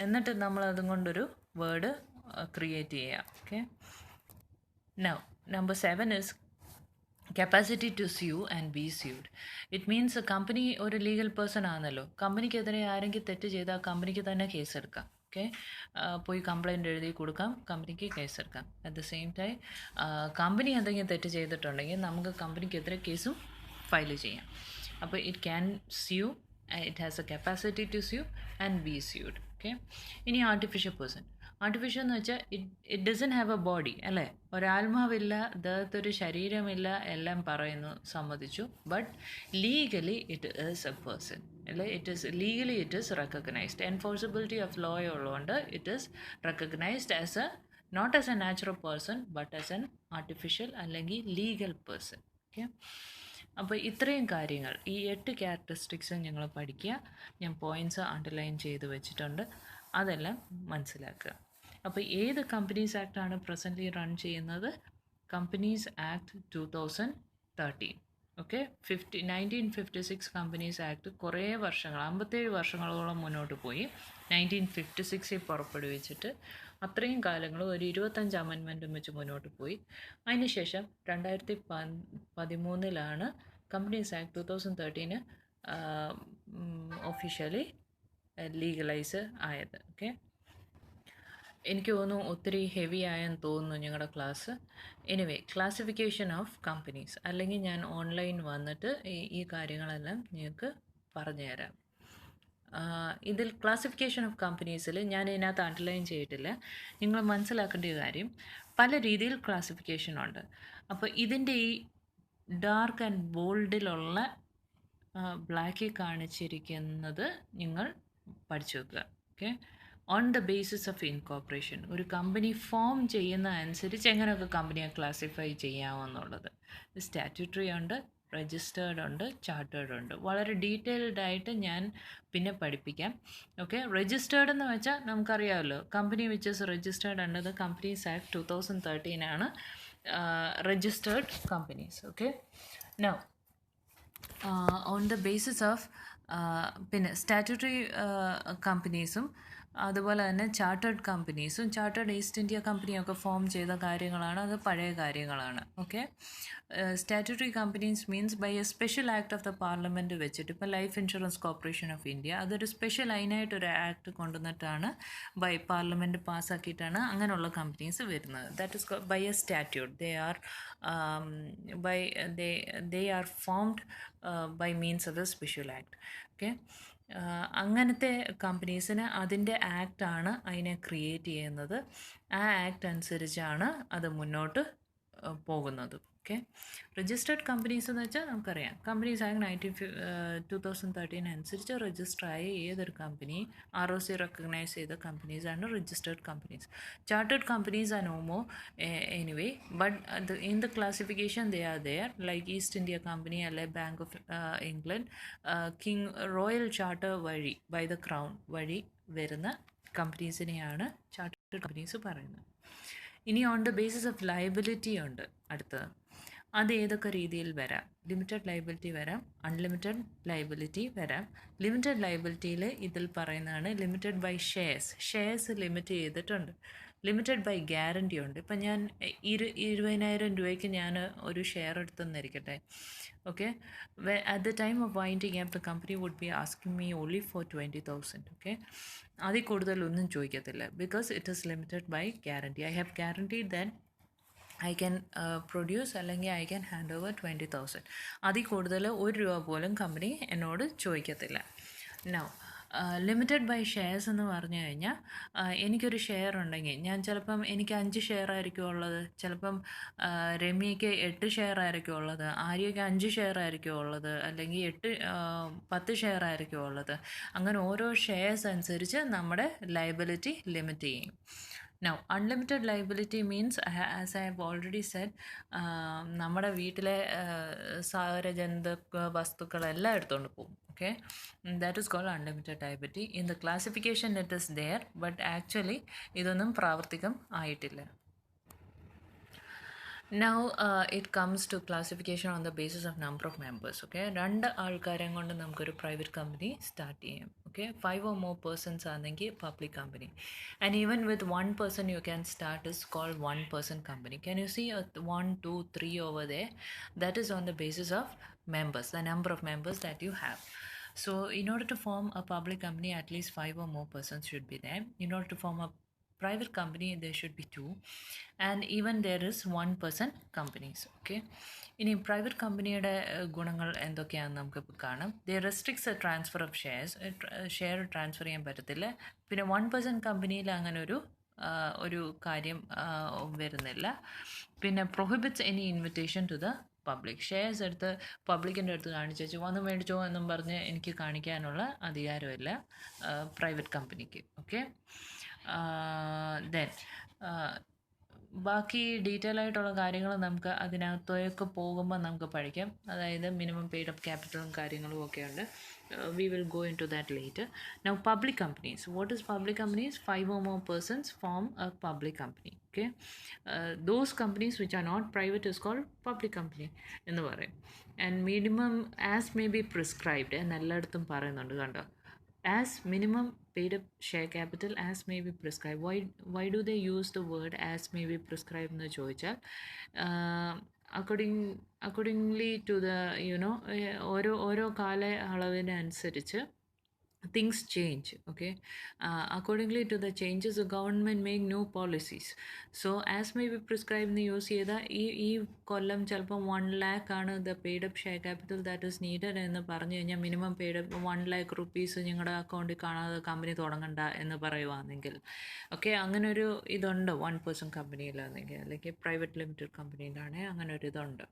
എന്നിട്ട് നമ്മൾ അതും കൊണ്ടൊരു വേർഡ് ക്രിയേറ്റ് ചെയ്യുക. Okay, now number 7 is capacity to sue and be sued. It means company ഒരു ലീഗൽ പേഴ്സൺ ആണല്ലോ, കമ്പനിക്കെതിരെ ആരെങ്കിലും തെറ്റ് ചെയ്താൽ കമ്പനിക്ക് തന്നെ കേസെടുക്കാം. ഓക്കെ, പോയി കംപ്ലയിൻ്റ് എഴുതി കൊടുക്കാം, കമ്പനിക്ക് കേസെടുക്കാം. At the same time company എന്തെങ്കിലും തെറ്റ് ചെയ്തിട്ടുണ്ടെങ്കിൽ നമുക്ക് കമ്പനിക്കെതിരെ കേസും ഫയൽ ചെയ്യാം. അപ്പോൾ it can sue, it has a capacity to sue and be sued. Okay, ഇനി ആർട്ടിഫിഷ്യൽ എന്ന് വെച്ചാൽ it doesn't have a body, അല്ലേ, ഒരാത്മാവില്ല, ദേഹത്തൊരു ശരീരമില്ല, എല്ലാം പറയുന്നു, സമ്മതിച്ചു. But legally it is a person, അല്ലേ, legally it is recognised. Enforceability of law ഉള്ളതുകൊണ്ട് it is recognised as a not as A natural person but as an artificial അല്ലെങ്കിൽ ലീഗൽ പേഴ്സൺ. ഓക്കെ, അപ്പോൾ ഇത്രയും കാര്യങ്ങൾ, ഈ 8 ക്യാരക്ടറിസ്റ്റിക്സും ഞങ്ങൾ പഠിക്കുക. ഞാൻ പോയിൻറ്റ്സ് അണ്ടർലൈൻ ചെയ്ത് വെച്ചിട്ടുണ്ട്, അതെല്ലാം മനസ്സിലാക്കുക. അപ്പോൾ ഏത് കമ്പനീസ് ആക്ടാണ് പ്രസൻ്റ്ലി റൺ ചെയ്യുന്നത്? Companies act 2013. Okay, 1956 companies act കുറേ വർഷങ്ങൾ, 57 വർഷങ്ങളോളം മുന്നോട്ട് പോയി. 1956 പുറപ്പെടുവിച്ചിട്ട് അത്രയും കാലങ്ങൾ ഒരു 25 അമെൻമെൻറ്റും വെച്ച് മുന്നോട്ട് പോയി. അതിനുശേഷം 2013 കമ്പനീസ് ആക്ട് 2013 ഒഫീഷ്യലി ലീഗലൈസ് ആയത്. ഓക്കെ, എനിക്ക് തോന്നുന്നു ഒത്തിരി ഹെവി ആയെന്ന് തോന്നുന്നു ഞങ്ങളുടെ class. Anyway, classification of companies, അല്ലെങ്കിൽ ഞാൻ ഓൺലൈൻ വന്നിട്ട് ഈ കാര്യങ്ങളെല്ലാം നിങ്ങൾക്ക് പറഞ്ഞു തരാം. ഇതിൽ ക്ലാസിഫിക്കേഷൻ ഓഫ് കമ്പനീസിൽ ഞാൻ ഇതിനകത്ത് അണ്ടർലൈൻ ചെയ്തിട്ടില്ല. നിങ്ങൾ മനസ്സിലാക്കേണ്ട ഒരു കാര്യം, പല രീതിയിൽ ക്ലാസിഫിക്കേഷൻ ഉണ്ട്. അപ്പോൾ ഇതിൻ്റെ ഈ ഡാർക്ക് ആൻഡ് ബോൾഡിലുള്ള ബ്ലാക്കിൽ കാണിച്ചിരിക്കുന്നത് നിങ്ങൾ പഠിച്ചു വെക്കുക. Okay, on the basis of incorporation, ഒരു കമ്പനി ഫോം ചെയ്യുന്ന അനുസരിച്ച് എങ്ങനെയൊക്കെ കമ്പനിയെ ക്ലാസിഫൈ ചെയ്യാമെന്നുള്ളത്. സ്റ്റാറ്റ്യൂട്ടറി ഉണ്ട്, രജിസ്റ്റേർഡ് ഉണ്ട്, ചാർട്ടേർഡ് ഉണ്ട്. വളരെ ഡീറ്റെയിൽഡ് ആയിട്ട് ഞാൻ പിന്നെ പഠിപ്പിക്കാം. ഓക്കെ, രജിസ്റ്റേർഡ് എന്ന് വെച്ചാൽ നമുക്കറിയാമല്ലോ, company which is registered under the companies act 2013 ആണ് registered companies. Okay, now on the basis of പിന്നെ സ്റ്റാറ്റ്യൂട്ടറി കമ്പനീസും അതുപോലെ തന്നെ ചാർട്ടേഡ് കമ്പനീസും, ചാർട്ടേഡ് ഈസ്റ്റ് ഇന്ത്യ കമ്പനിയൊക്കെ ഫോം ചെയ്ത കാര്യങ്ങളാണ്, അത് പഴയ കാര്യങ്ങളാണ്. Okay, statutory companies means by a special act of the parliament വെച്ചിട്ട്, ഇപ്പോൾ life insurance corporation of India, അതൊരു സ്പെഷ്യൽ അതിനായിട്ടൊരു ആക്ട് കൊണ്ടുവന്നിട്ടാണ് ബൈ പാർലമെൻറ്റ് പാസ്സാക്കിയിട്ടാണ് അങ്ങനെയുള്ള കമ്പനീസ് വരുന്നത്. That is by a statute. They are formed by means of a special act. Okay, അങ്ങനത്തെ കമ്പനീസിന് അതിൻ്റെ ആക്റ്റാണ് അതിനെ ക്രിയേറ്റ് ചെയ്യുന്നത്. ആ ആക്ട് അനുസരിച്ചാണ് അത് മുന്നോട്ട് പോകുന്നത്. ഓക്കെ, രജിസ്റ്റേർഡ് കമ്പനീസ് എന്ന് വെച്ചാൽ നമുക്കറിയാം, കമ്പനീസ് ആക്ട് 2013 അനുസരിച്ച് രജിസ്റ്റർ ആയ ഏതൊരു കമ്പനി, ROC റെക്കഗ്നൈസ് ചെയ്ത കമ്പനീസാണ് registered companies. Chartered companies are no more anyway, but in the classification they are there, like East India company, അല്ലെ bank of England, king royal charter വഴി, by the crown വഴി വരുന്ന കമ്പനീസിനെയാണ് chartered companies പറയുന്നത്. ഇനി on the basis of liability ഉണ്ട് അടുത്തത്. അത് ഏതൊക്കെ രീതിയിൽ വരാം? ലിമിറ്റഡ് ലയബിലിറ്റി വരാം, അൺലിമിറ്റഡ് ലയബിലിറ്റി വരാം. ലിമിറ്റഡ് ലയബിലിറ്റിയിൽ ഇതിൽ പറയുന്നതാണ് ലിമിറ്റഡ് ബൈ ഷെയർസ് ലിമിറ്റ് ചെയ്തിട്ടുണ്ട്. ലിമിറ്റഡ് ബൈ ഗ്യാരണ്ടി ഉണ്ട്. ഇപ്പം ഞാൻ 20,000 രൂപയ്ക്ക് ഞാൻ ഒരു ഷെയർ എടുത്തെന്നിരിക്കട്ടെ. Okay, at the time of winding up, the company would be asking me only for 20,000. Okay, അതിൽ കൂടുതലൊന്നും ചോദിക്കത്തില്ല, because it is limited by guarantee. I have guaranteed that I can produce, അല്ലെങ്കിൽ ഐ ക്യാൻ ഹാൻഡ് ഓവർ 20,000. അതിൽ കൂടുതൽ ₹1 പോലും company എന്നോട് ചോദിക്കത്തില്ല. Now limited by shares എന്ന് പറഞ്ഞു കഴിഞ്ഞാൽ, എനിക്കൊരു ഷെയർ ഉണ്ടെങ്കിൽ ഞാൻ ചിലപ്പം എനിക്ക് 5 ഷെയർ ആയിരിക്കും ഉള്ളത്, ചിലപ്പം രമ്യയ്ക്ക് 8 ഷെയർ ആയിരിക്കും ഉള്ളത്, ആര്യയ്ക്ക് 5 ഷെയർ ആയിരിക്കും ഉള്ളത്, അല്ലെങ്കിൽ 10 ഷെയർ ആയിരിക്കും ഉള്ളത്. അങ്ങനെ ഓരോ ഷെയർസ് അനുസരിച്ച് നമ്മുടെ ലയബിലിറ്റി ലിമിറ്റ് ചെയ്യും. Now, unlimited liability means, as I have already said, നമ്മുടെ വീട്ടിലെ സാരജന്തു വസ്തുക്കളെല്ലാം എടുത്തുകൊണ്ട് പോകും. Okay, that is called unlimited liability. In the classification it is there, but actually ഇതൊന്നും പ്രാവർത്തികം ആയിട്ടില്ല. Now it comes to classification on the basis of number of members. Okay, 2 ആൾക്കാരെ കൊണ്ട് നമുക്കൊരു പ്രൈവറ്റ് കമ്പനി സ്റ്റാർട്ട് ചെയ്യാം. Okay, 5 or more persons ആണെങ്കിൽ public company. And even with 1 person you can start is called 1 person company. Can you see 1, 2, 3 over there? That is on the basis of members, the number of members that you have. So in order to form a public company, at least 5 or more persons should be there. In order to form a private company, there should be 2, and even there is 1 person companies. Okay, ഇനി private കമ്പനിയുടെ ഗുണങ്ങൾ എന്തൊക്കെയാണെന്ന് നമുക്കിപ്പോൾ കാണാം. They restricts a transfer of share transfer ചെയ്യാൻ പറ്റത്തില്ല. പിന്നെ 1 person കമ്പനിയിൽ അങ്ങനെ ഒരു കാര്യം വരുന്നില്ല. പിന്നെ prohibits any invitation to the public. Shares എടുത്ത് പബ്ലിക്കിൻ്റെ അടുത്ത് കാണിച്ചു വന്ന് മേടിച്ചോ എന്നും പറഞ്ഞ് എനിക്ക് കാണിക്കാനുള്ള അധികാരമില്ല പ്രൈവറ്റ് കമ്പനിക്ക്. ഓക്കെ, ദെൻ ബാക്കി ഡീറ്റെയിൽ ആയിട്ടുള്ള കാര്യങ്ങൾ നമുക്ക് അതിനകത്തേക്ക് പോകുമ്പോൾ നമുക്ക് പഠിക്കാം. അതായത് മിനിമം പെയ്ഡ് അപ്പ് ക്യാപിറ്റലും കാര്യങ്ങളും ഒക്കെ ഉണ്ട്. We will go into that later. Now, public companies. What is public companies? 5 or more persons form a public company. Okay, those companies which are not private is called public company എന്ന് പറയും. And minimum as may be prescribed എന്നെല്ലായിടത്തും പറയുന്നുണ്ട്, കണ്ടോ? As minimum paid up share capital as may be prescribed. Why do they use the word as may be prescribed എന്ന് ചോദിച്ചാൽ, accordingly to the ഓരോ കാല അളവിനനുസരിച്ച് things change, okay? Accordingly to the changes, the government make new policies. So as may be prescribed in the use ചെയ്ത ഈ കൊല്ലം ചിലപ്പം 1 lakh ആണ് the paid up share capital that is needed എന്ന് പറഞ്ഞു കഴിഞ്ഞാൽ minimum paid up 1 lakh rupees നിങ്ങളുടെ അക്കൗണ്ടിൽ കാണാതെ കമ്പനി തുടങ്ങണ്ട എന്ന് പറയുവാണെങ്കിൽ, ഓക്കെ, അങ്ങനൊരു ഇതുണ്ട് 1% കമ്പനിയിലാണെങ്കിൽ, അല്ലെങ്കിൽ പ്രൈവറ്റ് ലിമിറ്റഡ് കമ്പനിയിലാണെങ്കിൽ അങ്ങനെ ഒരു ഇതുണ്ട്.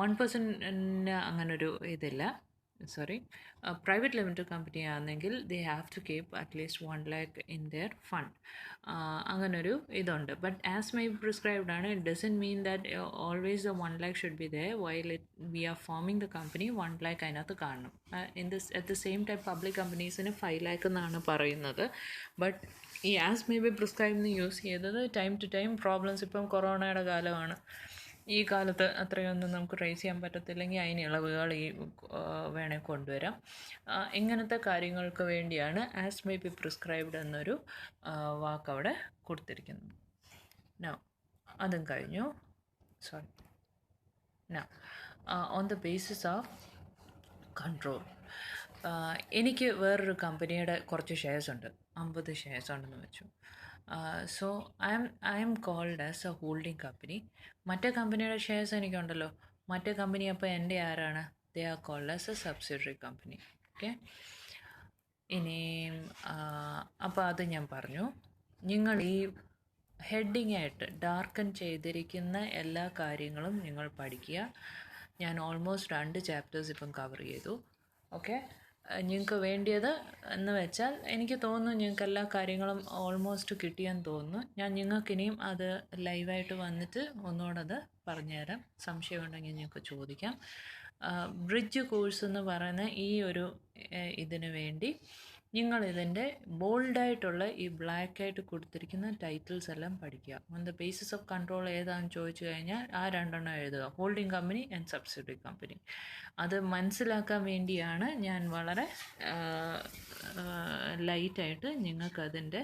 1%ന് അങ്ങനൊരു ഇതില്ല, സോറി, പ്രൈവറ്റ് ലിമിറ്റഡ് കമ്പനി ആണെങ്കിൽ they have to keep at least 1 lakh in their fund. അങ്ങനൊരു ഇതുണ്ട്. ബട്ട് ആസ് മൈ പ്രിസ്ക്രൈബ്ഡ് ആണ്, it doesn't mean that always the 1 lakh should be there while we are forming the company. 1 lakh അതിനകത്ത് കാണണം. At the same time public കമ്പനീസിന് 5 lakh എന്നാണ് പറയുന്നത്. But ഈ as may be prescribe use ചെയ്തത് time to time problems, ഇപ്പം കൊറോണയുടെ കാലമാണ്, ഈ കാലത്ത് അത്രയൊന്നും നമുക്ക് റേസ് ചെയ്യാൻ പറ്റത്തില്ലെങ്കിൽ അതിന് ഇളവുകൾ വേണേൽ കൊണ്ടുവരാം. ഇങ്ങനത്തെ കാര്യങ്ങൾക്ക് വേണ്ടിയാണ് ആസ് മേ ബി പ്രിസ്ക്രൈബ്ഡ് എന്നൊരു വാക്ക് അവിടെ കൊടുത്തിരിക്കുന്നത്. നോ, അതും കഴിഞ്ഞു. Sorry, no, on the basis of control. എനിക്ക് വേറൊരു കമ്പനിയുടെ കുറച്ച് ഷെയർസ് ഉണ്ട്, 50 ഷെയർസ് ഉണ്ടെന്ന് വെച്ചു. So I am called as a holding company. മറ്റേ കമ്പനിയുടെ ഷെയർസ് എനിക്കുണ്ടല്ലോ, മറ്റേ കമ്പനി അപ്പോൾ എൻ്റെ ആരാണ്? They are called as a subsidiary company. Okay, ഇനി അപ്പോൾ അത് ഞാൻ പറഞ്ഞു. നിങ്ങൾ ഈ ഹെഡിങ് ആയിട്ട് ഡാർക്കൻ ചെയ്തിരിക്കുന്ന എല്ലാ കാര്യങ്ങളും നിങ്ങൾ പഠിക്കുക. ഞാൻ ഓൾമോസ്റ്റ് 2 ചാപ്റ്റേഴ്സ് ഇപ്പം കവർ ചെയ്തു. ഓക്കെ, നിങ്ങൾക്ക് വേണ്ടിയത് എന്ന് വെച്ചാൽ എനിക്ക് തോന്നുന്നു നിങ്ങൾക്ക് എല്ലാ കാര്യങ്ങളും ഓൾമോസ്റ്റ് കിട്ടിയെന്ന് തോന്നുന്നു. ഞാൻ നിങ്ങൾക്കിനിയും അത് ലൈവായിട്ട് വന്നിട്ട് ഒന്നുകൂടെ അത് പറഞ്ഞുതരാം. സംശയമുണ്ടെങ്കിൽ നിങ്ങൾക്ക് ചോദിക്കാം. ബ്രിഡ്ജ് കോഴ്സ് എന്ന് പറയുന്ന ഈ ഒരു ഇതിന് വേണ്ടി നിങ്ങളിതിൻ്റെ ബോൾഡായിട്ടുള്ള ഈ ബ്ലാക്കായിട്ട് കൊടുത്തിരിക്കുന്ന ടൈറ്റിൽസ് എല്ലാം പഠിക്കുക. On the basis of control ഏതാണെന്ന് ചോദിച്ചു കഴിഞ്ഞാൽ ആ 2 എണ്ണം എഴുതുക, holding company and subsidiary company. അത് മനസ്സിലാക്കാൻ വേണ്ടിയാണ് ഞാൻ വളരെ ലൈറ്റായിട്ട് നിങ്ങൾക്കതിൻ്റെ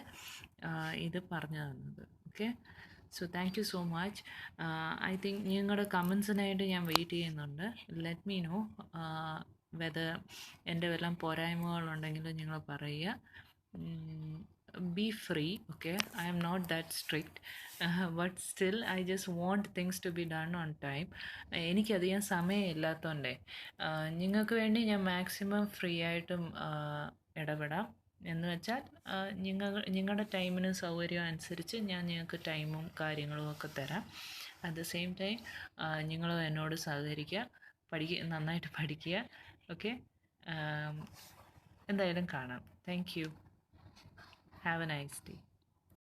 ഇത് പറഞ്ഞു തന്നത്. Okay, so thank you so much. I think നിങ്ങളുടെ കമൻസിനായിട്ട് ഞാൻ വെയിറ്റ് ചെയ്യുന്നുണ്ട്. ലെറ്റ് മീ നോ വെദർ എൻ്റെ വല്ലതും പോരായ്മകളുണ്ടെങ്കിൽ നിങ്ങൾ പറയുക. Be free, okay? I am not that strict, but still I just want things to be done on time. എനിക്കധികം സമയമില്ലാത്തതുകൊണ്ടേ നിങ്ങൾക്ക് വേണ്ടി ഞാൻ മാക്സിമം ഫ്രീ ആയിട്ടും ഇടപെടാം. എന്ന് വെച്ചാൽ നിങ്ങളുടെ ടൈമിനും സൗകര്യം അനുസരിച്ച് ഞാൻ നിങ്ങൾക്ക് ടൈമും കാര്യങ്ങളും ഒക്കെ തരാം. അറ്റ് ദ സെയിം ടൈം നിങ്ങളും എന്നോട് സഹകരിക്കുക, നന്നായിട്ട് പഠിക്കുക. ഓക്കെ, എന്തായാലും കാണാം. Thank you. Have A nice day.